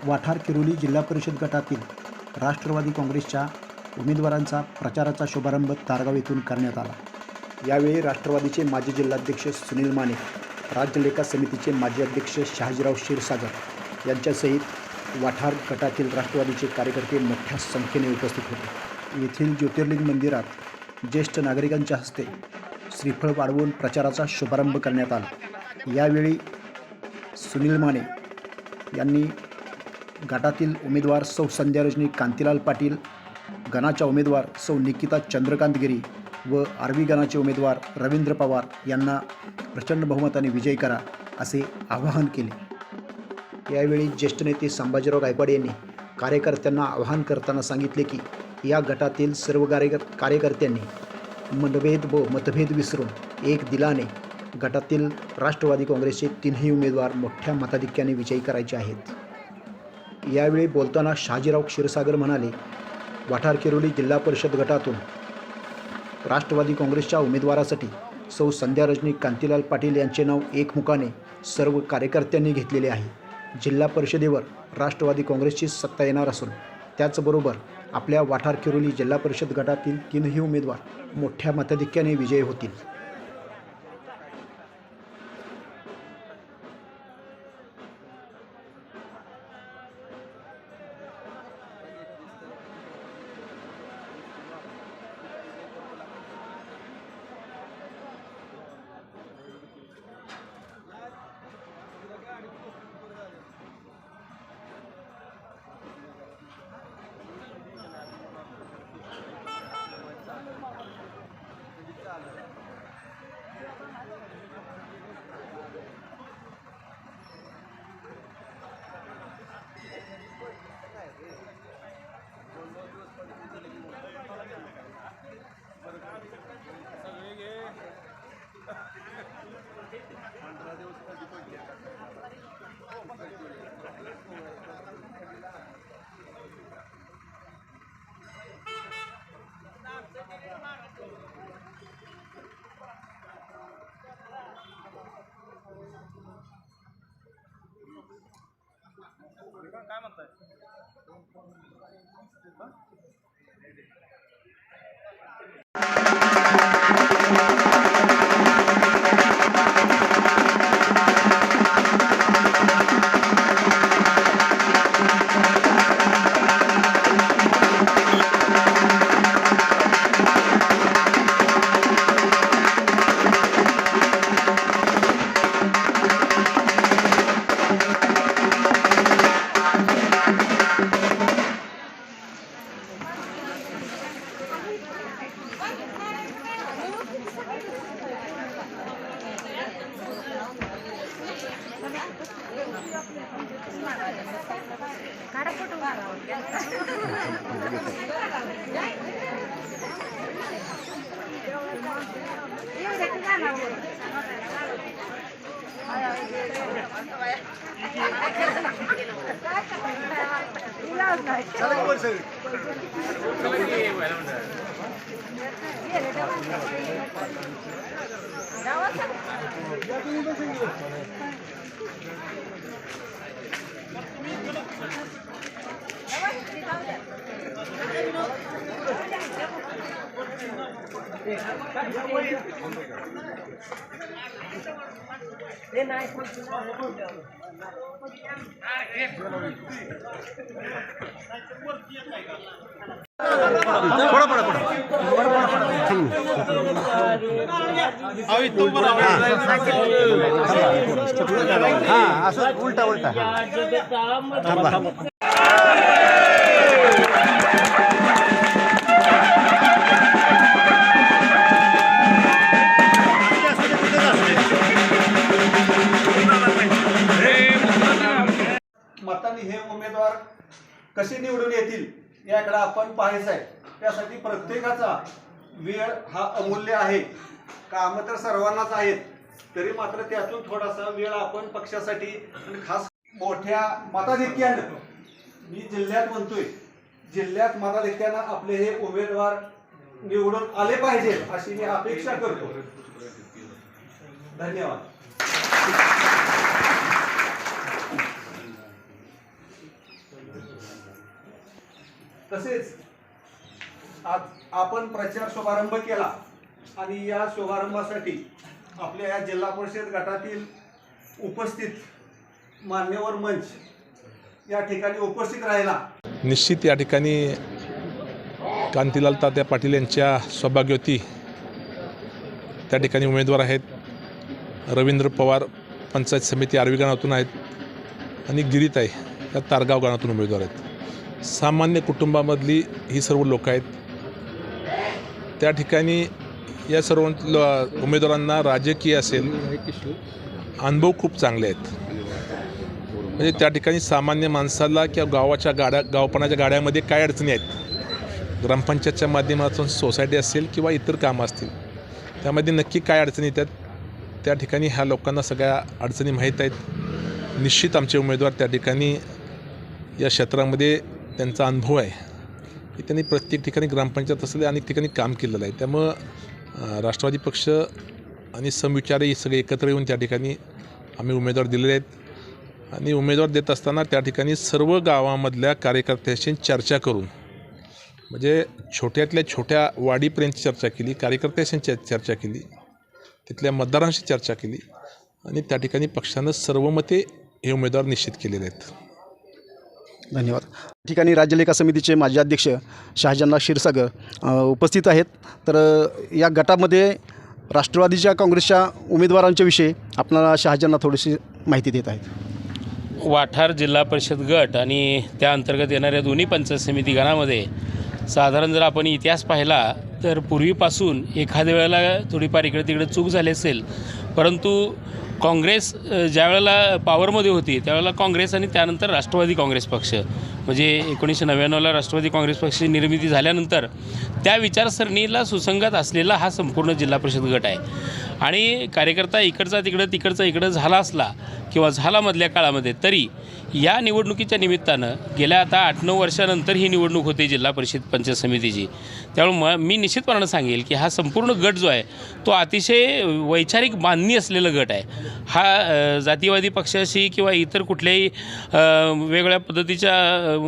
वाठार किरोली जिल्हा परिषद गटातील राष्ट्रवादी काँग्रेसच्या उमेदवारांचा प्रचाराचा शुभारंभ तारगाव येथून करण्यात आला। यावेळी राष्ट्रवादीचे माजी जिल्हाध्यक्ष सुनील माने, राज्य लेखा समितीचे माजी अध्यक्ष शहाजीराव क्षीरसागर यांच्यासहित वाठार गटातील राष्ट्रवादीचे कार्यकर्ते मोठ्या संख्येने उपस्थित होते। येथील ज्योतिर्लिंग मंदिरात ज्येष्ठ नागरिकांच्या हस्ते श्रीफळ वाढवून प्रचाराचा शुभारंभ करण्यात आला। यावेळी सुनील माने यांनी गटातील उमेदवार सौ संध्या रजनी कांतीलाल पाटील, गणाच्या उमेदवार सौ निकिता चंद्रकांत गिरी व आरवी गणाचे उमेदवार रवींद्र पवार यांना प्रचंड बहुमताने विजयी करा असे आवाहन केले। यावेळी ज्येष्ठ नेते संभाजीराव गायकवाड यांनी कार्यकर्त्यांना आवाहन करताना सांगितले की या गटातील सर्व कार्यकर्त्यांनी मनभेद व मतभेद विसरून एक दिलाने गटातील राष्ट्रवादी काँग्रेसचे तीनही उमेदवार मोठ्या मताधिक्याने विजयी करायचे आहेत। यावेळी बोलताना शहाजीराव क्षीरसागर म्हणाले, वाठार किरोली जिल्हा परिषद गटातून राष्ट्रवादी काँग्रेसच्या उमेदवारासाठी सौ संध्या रजनी कांतीलाल पाटील यांचे नाव एकमुखाने सर्व कार्यकर्त्यांनी घेतलेले आहे। जिल्हा परिषदेवर राष्ट्रवादी काँग्रेसची सत्ता येणार असून त्याचबरोबर आपल्या वाठार किरोली जिल्हा परिषद गटातील तीनही उमेदवार मोठ्या मताधिक्याने विजयी होतील। काय म्हणताय? उलटा उलटा मतांनी हे उमेदवार कसे निवडून येतील याकडे आपण पाहायचं आहे। त्यासाठी प्रत्येकाचा वेळ हा अमूल्य आहे। काम तर सर्वांनाच आहेत, तरी मात्र त्यातून थोडासा वेळ आपण पक्षासाठी आणि खास मोठ्या मताधिक्यानं, मी जिल्ह्यात म्हणतोय, जिल्ह्यात मताधिक्यानं आपले हे उमेदवार निवडून आले पाहिजे अशी मी अपेक्षा करतो। धन्यवाद। तसेच आज आपण प्रचार शुभारंभ केला आणि या शुभारंभासाठी आपल्या या जिल्हा परिषद गटातील उपस्थित मान्यवर मंच या ठिकाणी उपस्थित राहिला. निश्चित या ठिकाणी कांतीलाल तात्या पाटील यांच्या सौभाग्यवती त्या ठिकाणी उमेदवार आहेत. रवींद्र पवार पंचायत समिती आर्वी गावातून आहेत आणि गिरीताई या तारगाव गावातून उमेदवार आहेत. सामान्य कुटुंबामधली ही सर्व लोक आहेत. त्या ठिकाणी या सर्व उमेदवारांना राजकीय असेल अनुभव खूप चांगले आहेत. म्हणजे त्या ठिकाणी सामान्य माणसाला किंवा गावपणाच्या गाड्यामध्ये काय अडचणी आहेत, ग्रामपंचायतच्या माध्यमातून सोसायटी असेल किंवा इतर कामं असतील त्यामध्ये नक्की काय अडचणी येतात त्या ठिकाणी ह्या लोकांना सगळ्या अडचणी माहीत आहेत. निश्चित आमचे उमेदवार त्या ठिकाणी या क्षेत्रामध्ये त्यांचा अनुभव आहे की त्यांनी प्रत्येक ठिकाणी ग्रामपंचायत असेल अनेक ठिकाणी काम केलेलं आहे. त्यामुळं राष्ट्रवादी पक्ष आणि समविचारी सगळे एकत्र येऊन त्या ठिकाणी आम्ही उमेदवार दिलेले आहेत आणि उमेदवार देत असताना त्या ठिकाणी सर्व गावामधल्या कार्यकर्त्यांशी चर्चा करून म्हणजे छोट्यातल्या छोट्या वाडीपर्यंत चर्चा केली, कार्यकर्त्यांशी चर्चा केली, तिथल्या मतदारांशी चर्चा केली आणि त्या ठिकाणी पक्षानं सर्वमते हे उमेदवार निश्चित केलेले आहेत. धन्यवाद. ठिकाणी राज्य लेखा समितीचे माजी अध्यक्ष शहाजानराव क्षीरसागर उपस्थित आहेत. तर या गटामध्ये राष्ट्रवादीच्या काँग्रेसच्या उमेदवारांच्या विषयी आपल्याला शहाजांना थोडीशी माहिती देत आहेत. वाठार जिल्हा परिषद गट आणि त्या अंतर्गत येणाऱ्या दोन्ही पंचायत समिती गणामध्ये साधारण जर आपण इतिहास पाहिला तर पूर्वीपासून एखाद्या वेळेला थोडीफार इकडे तिकडे चूक झाली असेल, परंतु काँग्रेस ज्या वेळेला पॉवरमध्ये होती त्यावेळेला काँग्रेस आणि त्यानंतर राष्ट्रवादी काँग्रेस पक्ष म्हणजे 1999ला राष्ट्रवादी काँग्रेस पक्षाची निर्मिती झाल्यानंतर त्या विचारसरणीला सुसंगत असलेला हा संपूर्ण जिल्हा परिषद गट आहे. आणि कार्यकर्ता इकडचा तिकडचा इकडं झाला असला किंवा झाला मधल्या काळामध्ये तरी या निवडणुकीच्या निमित्तानं गेल्या आता 8-9 वर्षानंतर ही निवडणूक होते जिल्हा परिषद पंचायत समितीची. त्यामुळे मी निश्चितपणानं सांगेल की हा संपूर्ण गट जो आहे तो अतिशय वैचारिक बांधणी असलेला गट आहे. हा जातीवादी पक्षाशी किंवा इतर कुठल्याही वेगळ्या पद्धतीच्या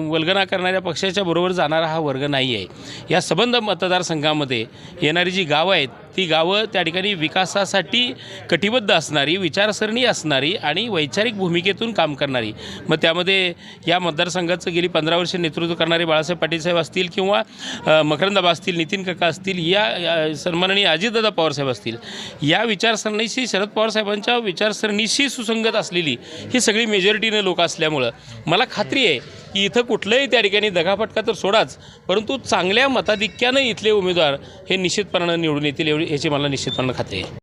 वल्गना करणाऱ्या पक्षाच्या बरोबर जाणारा हा वर्ग नाही आहे. या संबंध मतदारसंघामध्ये येणारी जी गावं आहेत ती गावं त्या ठिकाणी विकासासाठी कटिबद्ध असणारी, विचारसरणी असणारी आणि वैचारिक भूमिकेतून काम करणारी. मग त्यामध्ये या मतदारसंघाचं गेली 15 वर्षे नेतृत्व करणारे बाळासाहेब पाटील साहेब असतील किंवा मकरंदाबा असतील, नितीन काका असतील, या सन्माननीय अजितदादा पवारसाहेब असतील, या विचारसरणीशी शरद पवारसाहेबांच्या विचारसरणीशी सुसंगत असलेली ही सगळी मेजॉरिटीने लोक असल्यामुळं मला खात्री आहे की इथं कुठलंही त्या ठिकाणी दगाफटका तर सोडाच, परंतु चांगल्या मताधिक्यानं इथले उमेदवार हे निश्चितपणानं निवडून येतील याची मला निश्चितपणानं खात्री आहे.